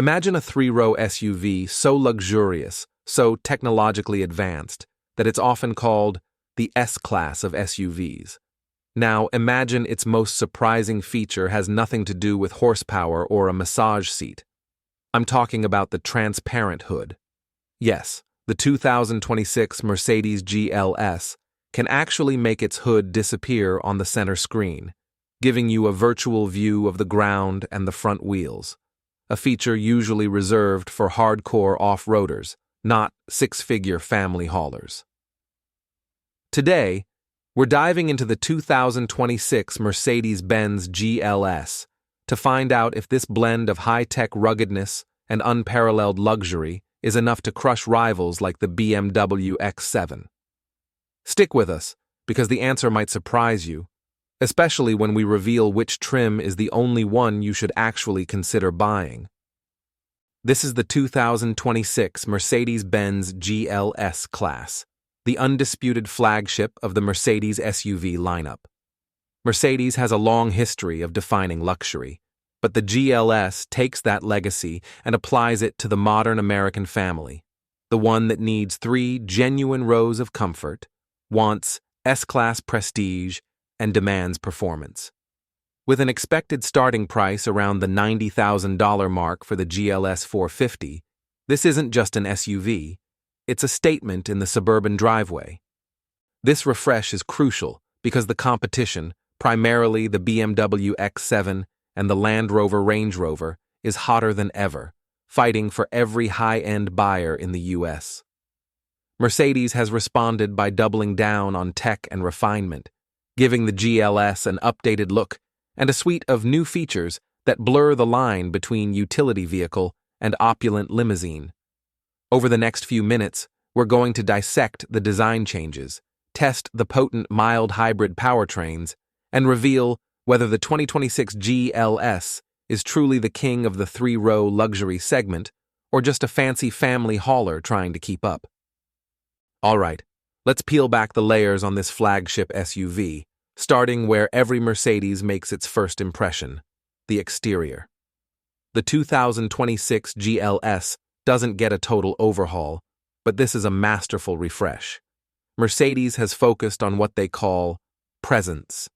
Imagine a three-row SUV so luxurious, so technologically advanced, that it's often called the S-Class of SUVs. Now, imagine its most surprising feature has nothing to do with horsepower or a massage seat. I'm talking about the transparent hood. Yes, the 2026 Mercedes GLS can actually make its hood disappear on the center screen, giving you a virtual view of the ground and the front wheels, a feature usually reserved for hardcore off-roaders, not six-figure family haulers. Today, we're diving into the 2026 Mercedes-Benz GLS to find out if this blend of high-tech ruggedness and unparalleled luxury is enough to crush rivals like the BMW X7. Stick with us, because the answer might surprise you, especially when we reveal which trim is the only one you should actually consider buying. This is the 2026 Mercedes-Benz GLS class, the undisputed flagship of the Mercedes SUV lineup. Mercedes has a long history of defining luxury, but the GLS takes that legacy and applies it to the modern American family, the one that needs 3 genuine rows of comfort, wants S-Class prestige, and demands performance. With an expected starting price around the $90,000 mark for the GLS 450, this isn't just an SUV, it's a statement in the suburban driveway. This refresh is crucial because the competition, primarily the BMW X7 and the Land Rover Range Rover, is hotter than ever, fighting for every high-end buyer in the US. Mercedes has responded by doubling down on tech and refinement, giving the GLS an updated look and a suite of new features that blur the line between utility vehicle and opulent limousine. Over the next few minutes, we're going to dissect the design changes, test the potent mild hybrid powertrains, and reveal whether the 2026 GLS is truly the king of the three-row luxury segment or just a fancy family hauler trying to keep up. All right, let's peel back the layers on this flagship SUV, starting where every Mercedes makes its first impression, the exterior. The 2026 GLS doesn't get a total overhaul, but this is a masterful refresh. Mercedes has focused on what they call presence.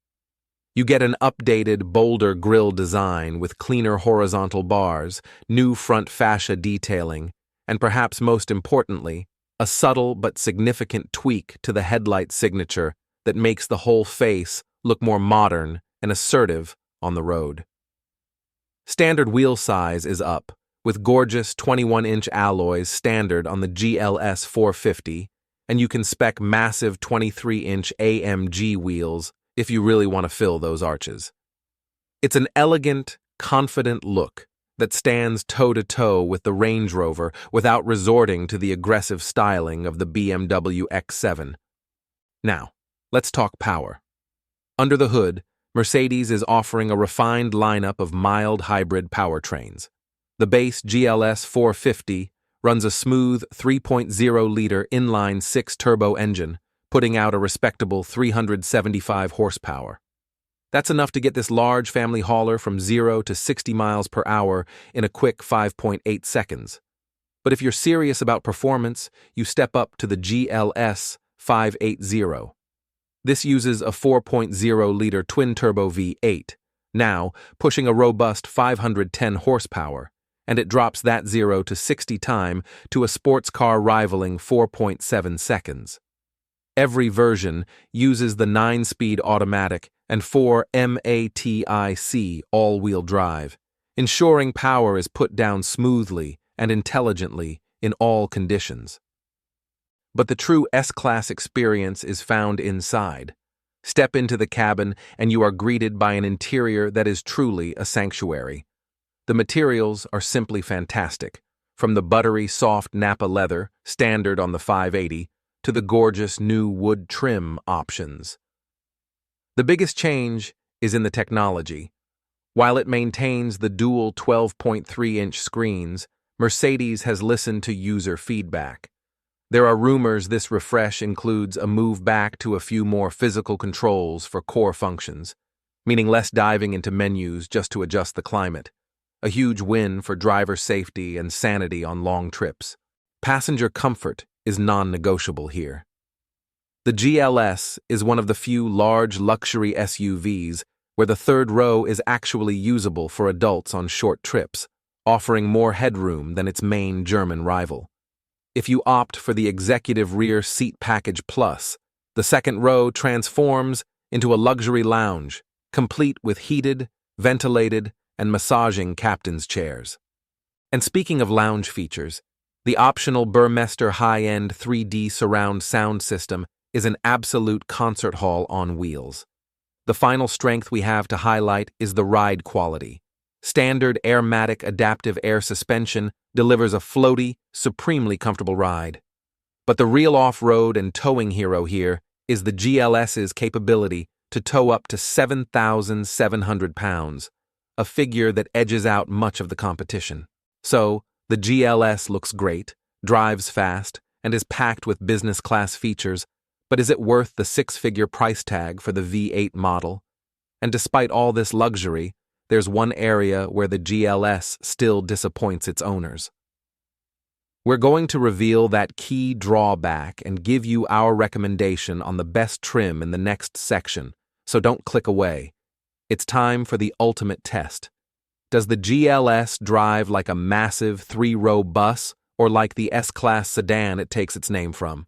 You get an updated, bolder grille design with cleaner horizontal bars, new front fascia detailing, and perhaps most importantly, a subtle but significant tweak to the headlight signature that makes the whole face look more modern and assertive on the road. Standard wheel size is up, with gorgeous 21-inch alloys standard on the GLS 450, and you can spec massive 23-inch AMG wheels if you really want to fill those arches. It's an elegant, confident look that stands toe-to-toe with the Range Rover without resorting to the aggressive styling of the BMW X7. Now, let's talk power. Under the hood, Mercedes is offering a refined lineup of mild hybrid powertrains. The base GLS 450 runs a smooth 3.0-liter inline 6-turbo engine, putting out a respectable 375 horsepower. That's enough to get this large family hauler from 0 to 60 miles per hour in a quick 5.8 seconds. But if you're serious about performance, you step up to the GLS 580. This uses a 4.0-liter twin-turbo V8, now pushing a robust 510 horsepower, and it drops that 0 to 60 time to a sports car rivaling 4.7 seconds. Every version uses the 9-speed automatic and 4 MATIC all-wheel drive, ensuring power is put down smoothly and intelligently in all conditions. But the true S-Class experience is found inside. Step into the cabin and you are greeted by an interior that is truly a sanctuary. The materials are simply fantastic, from the buttery soft Nappa leather, standard on the 580, to the gorgeous new wood trim options. The biggest change is in the technology. While it maintains the dual 12.3-inch screens, Mercedes has listened to user feedback. There are rumors this refresh includes a move back to a few more physical controls for core functions, meaning less diving into menus just to adjust the climate. a huge win for driver safety and sanity on long trips. Passenger comfort is non-negotiable here. The GLS is one of the few large luxury SUVs where the third row is actually usable for adults on short trips, offering more headroom than its main German rival. If you opt for the Executive Rear Seat Package Plus, the second row transforms into a luxury lounge, complete with heated, ventilated, and massaging captain's chairs. And speaking of lounge features, the optional Burmester high-end 3D surround sound system is an absolute concert hall on wheels. The final strength we have to highlight is the ride quality. Standard AIRMATIC adaptive air suspension delivers a floaty, supremely comfortable ride. But the real off-road and towing hero here is the GLS's capability to tow up to 7,700 pounds, a figure that edges out much of the competition. So, the GLS looks great, drives fast, and is packed with business-class features, but is it worth the six-figure price tag for the V8 model? And despite all this luxury, there's one area where the GLS still disappoints its owners. We're going to reveal that key drawback and give you our recommendation on the best trim in the next section, so don't click away. It's time for the ultimate test. Does the GLS drive like a massive three-row bus or like the S-Class sedan it takes its name from?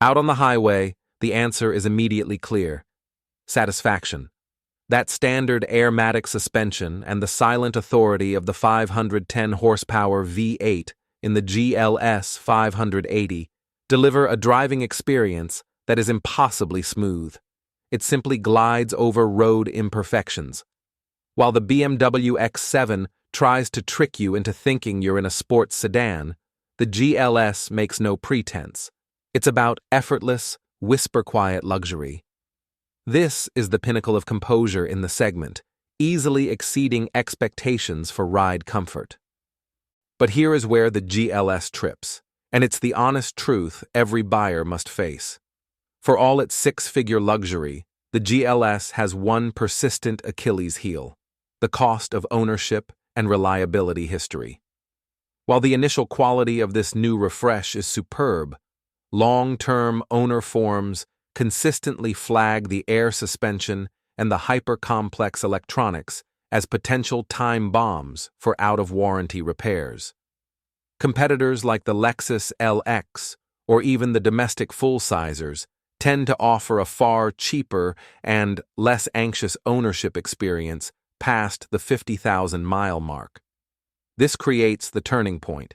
Out on the highway, the answer is immediately clear. Satisfaction. That standard AIRMATIC suspension and the silent authority of the 510 horsepower V8 in the GLS 580 deliver a driving experience that is impossibly smooth. It simply glides over road imperfections. While the BMW X7 tries to trick you into thinking you're in a sports sedan, the GLS makes no pretense. It's about effortless, whisper-quiet luxury. This is the pinnacle of composure in the segment, easily exceeding expectations for ride comfort. But here is where the GLS trips, and it's the honest truth every buyer must face. For all its six-figure luxury, the GLS has one persistent Achilles heel: the cost of ownership and reliability history. While the initial quality of this new refresh is superb, long-term owner forms consistently flag the air suspension and the hyper-complex electronics as potential time bombs for out-of-warranty repairs. Competitors like the Lexus LX or even the domestic full-sizers tend to offer a far cheaper and less anxious ownership experience past the 50,000-mile mark. This creates the turning point.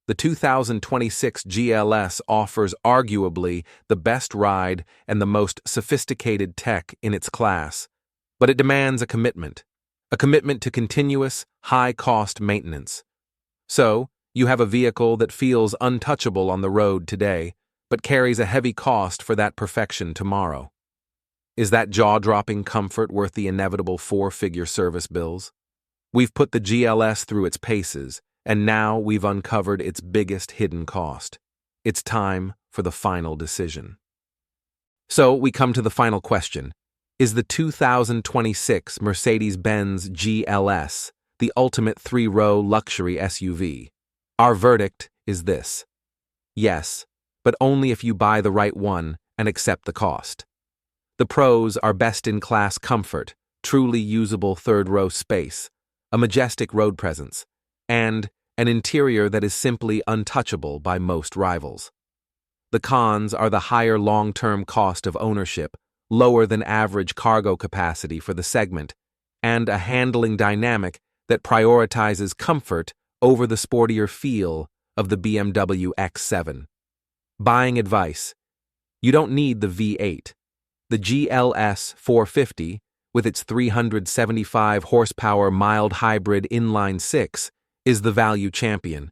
The 2026 GLS offers arguably the best ride and the most sophisticated tech in its class, but it demands a commitment to continuous, high-cost maintenance. So, you have a vehicle that feels untouchable on the road today, but carries a heavy cost for that perfection tomorrow. Is that jaw-dropping comfort worth the inevitable four-figure service bills? We've put the GLS through its paces, and now we've uncovered its biggest hidden cost. It's time for the final decision. So we come to the final question. Is the 2026 Mercedes-Benz GLS the ultimate three-row luxury SUV? Our verdict is this: yes, but only if you buy the right one and accept the cost. The pros are best-in-class comfort, truly usable third-row space, a majestic road presence, and an interior that is simply untouchable by most rivals. The cons are the higher long-term cost of ownership, lower than average cargo capacity for the segment, and a handling dynamic that prioritizes comfort over the sportier feel of the BMW X7. Buying advice: you don't need the V8. The GLS 450, with its 375 horsepower mild hybrid inline-six, is the value champion.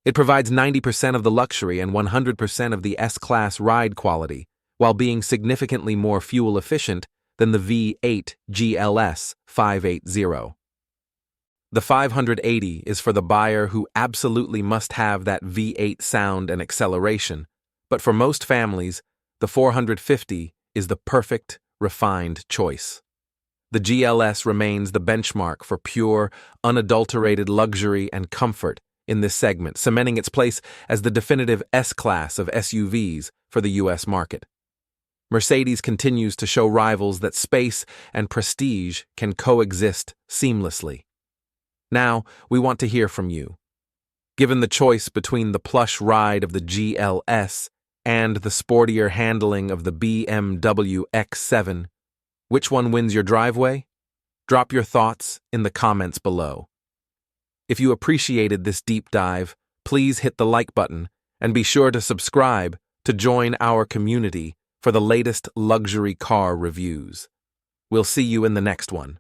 It provides 90% of the luxury and 100% of the S-Class ride quality, while being significantly more fuel efficient than the V8 GLS 580. The 580 is for the buyer who absolutely must have that V8 sound and acceleration, but for most families, the 450 is the perfect, refined choice. the GLS remains the benchmark for pure, unadulterated luxury and comfort in this segment, cementing its place as the definitive S-class of SUVs for the U.S. market. Mercedes continues to show rivals that space and prestige can coexist seamlessly. Now, we want to hear from you. Given the choice between the plush ride of the GLS and the sportier handling of the BMW X7, which one wins your driveway? Drop your thoughts in the comments below. If you appreciated this deep dive, please hit the like button and be sure to subscribe to join our community for the latest luxury car reviews. We'll see you in the next one.